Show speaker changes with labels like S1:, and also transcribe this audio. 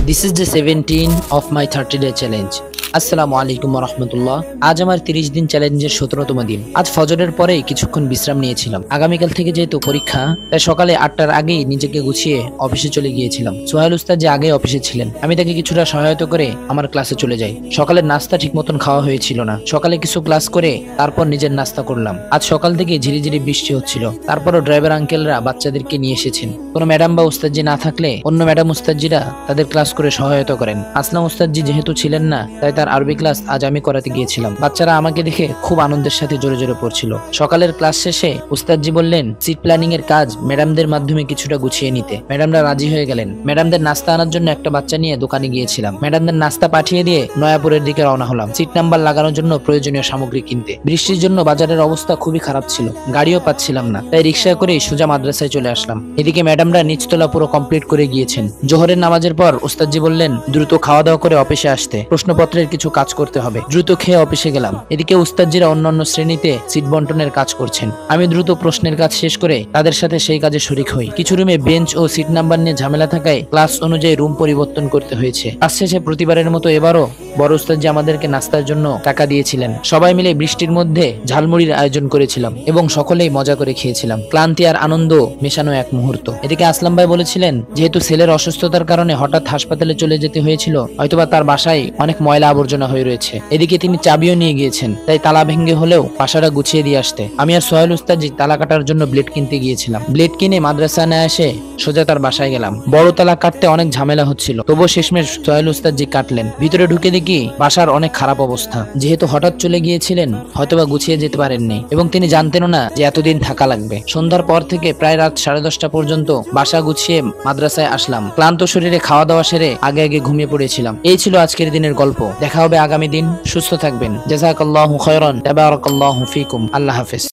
S1: This is the 17 of my 30-day challenge. আসসালামু আলাইকুম ওয়া রাহমাতুল্লাহ। আজ আমার 30 দিন চ্যালেঞ্জের 17তম দিন। আজ ফজরের পরেই কিছুক্ষণ বিশ্রাম নিয়েছিলাম। আগামীকাল থেকে যেহেতু পরীক্ষা, তাই সকালে 8টার আগেই নিজেকে গুছিয়ে অফিসে চলে গিয়েছিলাম। সোহেল উস্তাদ যে আগে অফিসে ছিলেন, আমি তাকে কিছুটা সহায়তা করে আমার ক্লাসে চলে যাই। সকালের নাস্তা ঠিক মতন খাওয়া হয়েছিল না। সকালে কিছু ক্লাস করে তারপর নিজের নাস্তা করলাম। আজ সকাল থেকে ঝিরিঝিরি বৃষ্টি হচ্ছিল, তারপরও ড্রাইভার আঙ্কেলরা বাচ্চাদেরকে নিয়ে এসেছেন। কোনো ম্যাডাম বা উস্তাদজি না থাকলে অন্য ম্যাডাম উস্তাদজিরা তাদের ক্লাস করে সহায়তা করেন। আসলাম উস্তাদজি যেহেতু ছিলেন না, তাই তার আরবি ক্লাস আজ আমি করাতে গিয়েছিলাম। বাচ্চারা আমাকে দেখে খুব আনন্দের সাথে জোরে জোরে পড়ছিল। সকালের ক্লাস শেষে উস্তাদজি বললেন সিট প্ল্যানিং এর কাজ ম্যাডামদের মাধ্যমে কিছুটা গুছিয়ে নিতে। ম্যাডামরা রাজি হয়ে গেলেন। ম্যাডামদের নাস্তা আনার জন্য একটা বাচ্চা নিয়ে দোকানে গিয়েছিলাম। ম্যাডামদের নাস্তা পাঠিয়ে দিয়ে নয়াপুরের দিকে রওনা হলাম সিট নাম্বার লাগানোর জন্য প্রয়োজনীয় সামগ্রী কিনতে। বৃষ্টির জন্য বাজারের অবস্থা খুবই খারাপ ছিল, গাড়িও পাচ্ছিলাম না, তাই রিক্সায় করে সোজা মাদ্রাসায় চলে আসলাম। এদিকে ম্যাডামরা নিচতলা পুরো কমপ্লিট করে গিয়েছেন। জোহরের নামাজের পর উস্তাদজি বললেন দ্রুত খাওয়া দাওয়া করে অফিসে আসতে, প্রশ্নপত্রের কিছু কাজ করতে হবে। দ্রুত খেয়ে অফিসে গেলাম। এদিকে উস্তাদজিরা অন্যান্য শ্রেণীতে সিট বন্টনের কাজ করছেন। আমি দ্রুত প্রশ্নের কাজ শেষ করে তাদের সাথে সেই কাজে শরিক হই। কিছু রুমে বেঞ্চ ও সিট নাম্বার নিয়ে ঝামেলা থাকায় ক্লাস অনুযায়ী রুম পরিবর্তন করতে হয়েছে। আজ শেষে প্রতিবারের মতো এবারও বড় উস্তাদজি আমাদেরকে নাস্তার জন্য টাকা দিয়েছিলেন। সবাই মিলে বৃষ্টির মধ্যে ঝালমুড়ির আয়োজন করেছিলাম এবং সকলেই মজা করে খেয়েছিলাম। ক্লান্তি আর আনন্দ মেশানো এক মুহূর্ত। এদিকে আসলাম ভাই বলেছিলেন যেহেতু ছেলের অসুস্থতার কারণে হঠাৎ হাসপাতালে চলে যেতে হয়েছিল, হয়তোবা তার বাসায় অনেক ময়লা আবর্জনা হয়ে রয়েছে। এদিকে তিনি চাবিও নিয়ে গিয়েছেন, তাই তালা ভেঙে হলেও বাসাটা গুছিয়ে দিয়ে আসতে আমি আর সোহেল উস্তাদজি তালা কাটার জন্য ব্লেড কিনতে গিয়েছিলাম। ব্লেড কিনে মাদ্রাসা না এসে সোজা তার বাসায় গেলাম। বড় তালা কাটতে অনেক ঝামেলা হচ্ছিল, তবুও শেষমেশ সোহেল উস্তাদজি কাটলেন। ভিতরে ঢুকে দেখি বাসার অনেক খারাপ অবস্থা। যেহেতু হঠাৎ চলে গিয়েছিলেন, হয়তোবা গুছিয়ে যেতে পারেননি এবং তিনি জানতেনও না যে এতদিন থাকা লাগবে। সন্ধ্যার পর থেকে প্রায় রাত 10:30 পর্যন্ত বাসা গুছিয়ে মাদ্রাসায় আসলাম। ক্লান্ত শরীরে খাওয়া দাওয়া সেরে আগে আগে ঘুমিয়ে পড়েছিলাম। এই ছিল আজকের দিনের গল্প। দেখা হবে আগামী দিন। সুস্থ থাকবেন। জাযাকাল্লাহু খায়রান। তাবারাকাল্লাহু ফীকুম। আল্লাহ হাফেজ।